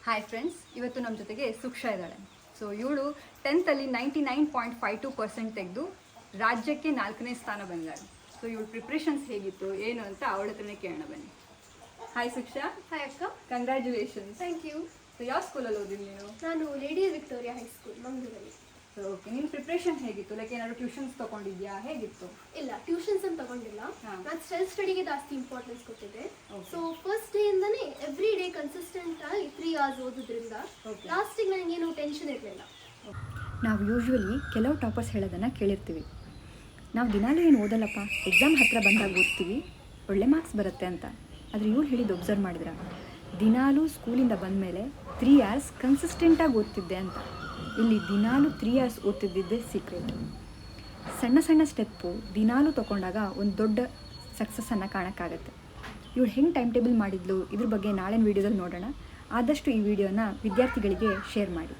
Hi friends, ಇವತ್ತು ನಮ್ಮ ಜೊತೆಗೆ ಸುಕ್ಷಾ ಇದ್ದಾಳೆ. ಸೊ ಇವಳು 10th 99.52% ತೆಗೆದು ರಾಜ್ಯಕ್ಕೆ 4ನೇ ಸ್ಥಾನ ಬಂದಾಳೆ. ಸೊ ಇವಳು ಪ್ರಿಪ್ರೇಷನ್ಸ್ ಹೇಗಿತ್ತು ಏನು ಅಂತ ಅವಳ ಹತ್ರನೇ ಕೇಳೋಣ ಬನ್ನಿ. ಹಾಯ್ ಸುಕ್ಷಾ. ಹಾಯ್ ಅಕ್ಕ. ಕಂಗ್ರ್ಯಾಚುಲೇಷನ್ಸ್. Thank you. ಸೊ ಯಾವ ಸ್ಕೂಲಲ್ಲಿ ಓದಿದ್ದು ನೀನು? ನಾನು ಲೇಡಿ ವಿಕ್ಟೋರಿಯಾ ಹೈಸ್ಕೂಲ್ ಮಂಗಳೂರಲ್ಲಿ. ಸೊ ಓಕೆ, ನಿನ್ನ ಪ್ರಿಪ್ರೇಷನ್ ಹೇಗಿತ್ತು? ಲೈಕ್ ಏನಾದ್ರು ಟ್ಯೂಷನ್ಸ್ ತೊಗೊಂಡಿದ್ಯಾ, ಹೇಗಿತ್ತು? ಇಲ್ಲ, ಟ್ಯೂಷನ್ಸ್ ಅಂತ ತಗೊಂಡಿಲ್ಲ. ನಾನು ಸೆಲ್ಫ್ ಸ್ಟಡಿಗೆ ಜಾಸ್ತಿ ಇಂಪಾರ್ಟೆನ್ಸ್ ಕೊಟ್ಟಿದ್ದೆ. ಸೊ ಫಸ್ಟ್ ಡೇ ಇಂದಾನೆ ಎವ್ರಿ ಡೇ ಕನ್ಸಿಸ್ಟೆಂಟ್ ಆಗಿ 3 hours ಓದೋದ್ರಿಂದ ಲಾಸ್ಟಿಗೆ ನನಗೇನು ಟೆನ್ಷನ್ ಇರಲಿಲ್ಲ. ನಾವು ಯೂಶ್ವಲಿ ಕೆಲವು ಟಾಪರ್ಸ್ ಹೇಳೋದನ್ನು ಕೇಳಿರ್ತೀವಿ, ನಾವು ದಿನಾಲೂ ಏನು ಓದಲ್ಲಪ್ಪ, ಎಕ್ಸಾಮ್ ಹತ್ತಿರ ಬಂದಾಗ ಓದ್ತೀವಿ, ಒಳ್ಳೆ ಮಾರ್ಕ್ಸ್ ಬರುತ್ತೆ ಅಂತ. ಆದರೆ ಇವಳು ಹೇಳಿದ್ದು ಒಬ್ಸರ್ವ್ ಮಾಡಿದ್ರೆ ದಿನಾಲೂ ಸ್ಕೂಲಿಂದ ಬಂದಮೇಲೆ 3 hours ಕನ್ಸಿಸ್ಟೆಂಟಾಗಿ ಓದ್ತಿದ್ದೆ ಅಂತ. ಇಲ್ಲಿ ದಿನಾಲೂ 3 hours ಓದ್ತಿದ್ದಿದ್ದೇ ಸೀಕ್ರೆಟ್. ಸಣ್ಣ ಸಣ್ಣ ಸ್ಟೆಪ್ಪು ದಿನಾಲೂ ತೊಗೊಂಡಾಗ ಒಂದು ದೊಡ್ಡ ಸಕ್ಸಸ್ಸನ್ನು ಕಾಣೋಕ್ಕಾಗತ್ತೆ. ಇವಳು ಹೆಂಗೆ ಟೈಮ್ ಟೇಬಲ್ ಮಾಡಿದ್ಲು, ಇದ್ರ ಬಗ್ಗೆ ನಾಳಿನ ವೀಡಿಯೋದಲ್ಲಿ ನೋಡೋಣ. ಆದಷ್ಟು ಈ ವಿಡಿಯೋನ ವಿದ್ಯಾರ್ಥಿಗಳಿಗೆ ಶೇರ್ ಮಾಡಿ.